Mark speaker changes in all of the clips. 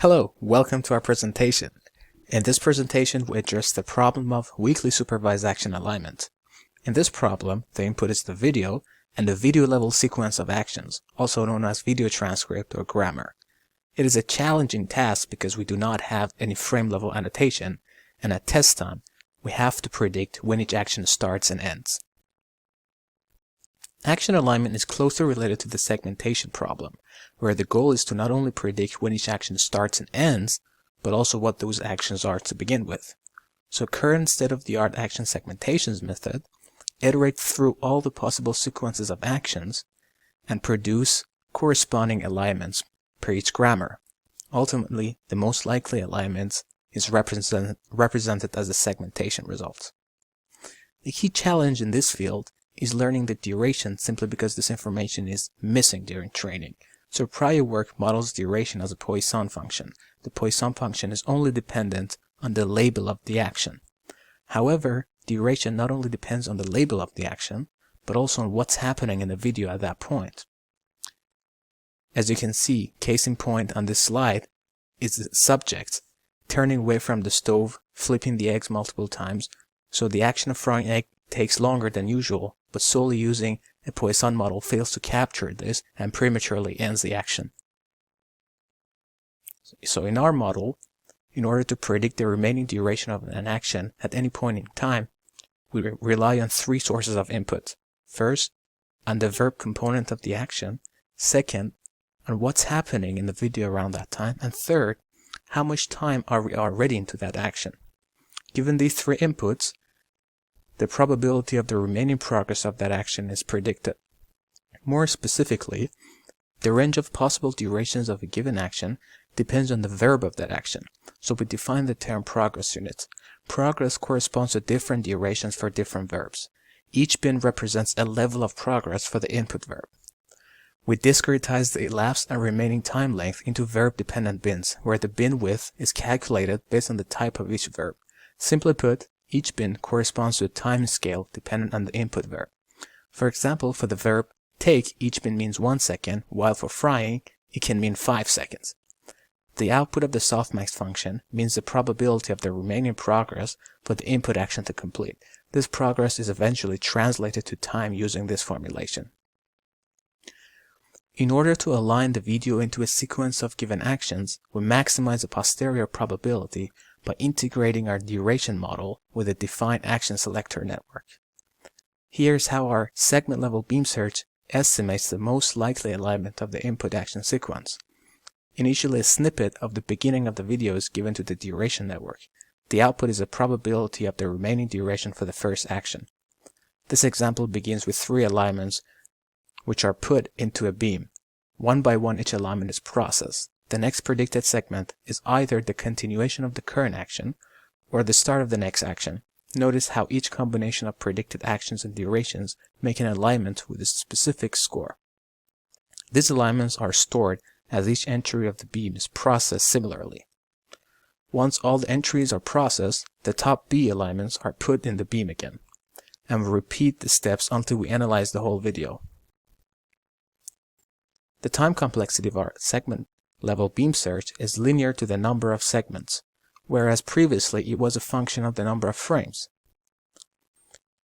Speaker 1: Hello, welcome to our presentation. In this presentation, we address the problem of weakly supervised action alignment. In this problem, the input is the video and the video level sequence of actions, also known as video transcript or grammar. It is a challenging task because we do not have any frame level annotation, and at test time, we have to predict when each action starts and ends. Action alignment is closely related to the segmentation problem, where the goal is to not only predict when each action starts and ends, but also what those actions are to begin with. So current state-of-the-art action segmentations method iterates through all the possible sequences of actions and produce corresponding alignments per each grammar. Ultimately, the most likely alignment is represented as the segmentation result. The key challenge in this field is learning the duration simply because this information is missing during training. So prior work models duration as a Poisson function. The Poisson function is only dependent on the label of the action. However, duration not only depends on the label of the action, but also on what's happening in the video at that point. As you can see, case in point on this slide is the subject turning away from the stove, flipping the eggs multiple times, so the action of frying egg takes longer than usual, but solely using a Poisson model fails to capture this and prematurely ends the action. So in our model, in order to predict the remaining duration of an action at any point in time, we rely on three sources of input. First, on the verb component of the action. Second, on what's happening in the video around that time. And third, how much time are we already into that action. Given these three inputs, the probability of the remaining progress of that action is predicted. More specifically, the range of possible durations of a given action depends on the verb of that action. So we define the term progress unit. Progress corresponds to different durations for different verbs. Each bin represents a level of progress for the input verb. We discretize the elapsed and remaining time length into verb-dependent bins, where the bin width is calculated based on the type of each verb. Simply put, each bin corresponds to a time scale dependent on the input verb. For example, for the verb take, each bin means 1 second, while for frying, it can mean 5 seconds. The output of the softmax function means the probability of the remaining progress for the input action to complete. This progress is eventually translated to time using this formulation. In order to align the video into a sequence of given actions, we maximize the posterior probability by integrating our duration model with a defined action selector network. Here's how our segment-level beam search estimates the most likely alignment of the input action sequence. Initially, a snippet of the beginning of the video is given to the duration network. The output is a probability of the remaining duration for the first action. This example begins with 3 alignments which are put into a beam. One by one, each alignment is processed. The next predicted segment is either the continuation of the current action or the start of the next action. Notice how each combination of predicted actions and durations make an alignment with a specific score. These alignments are stored as each entry of the beam is processed similarly. Once all the entries are processed, the top B alignments are put in the beam again, and we repeat the steps until we analyze the whole video. The time complexity of our segment-level beam search is linear to the number of segments, whereas previously it was a function of the number of frames.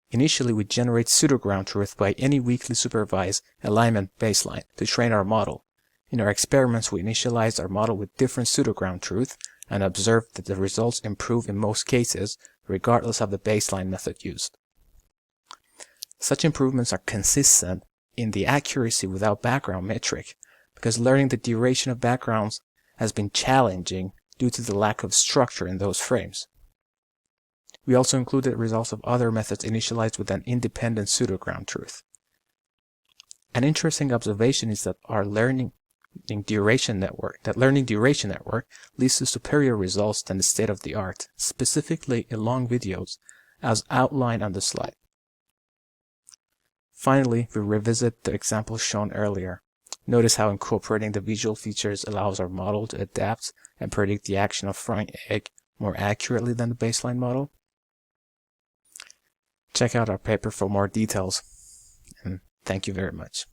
Speaker 1: Initially, we generate pseudo-ground truth by any weakly supervised alignment baseline to train our model. In our experiments, we initialized our model with different pseudo-ground truth and observed that the results improve in most cases, regardless of the baseline method used. Such improvements are consistent in the accuracy without background metric, because learning the duration of backgrounds has been challenging due to the lack of structure in those frames. We also included results of other methods initialized with an independent pseudo-ground truth. An interesting observation is that our learning duration network leads to superior results than the state-of-the-art, specifically in long videos, as outlined on the slide. Finally, we revisit the example shown earlier. Notice how incorporating the visual features allows our model to adapt and predict the action of frying egg more accurately than the baseline model. Check out our paper for more details, and thank you very much.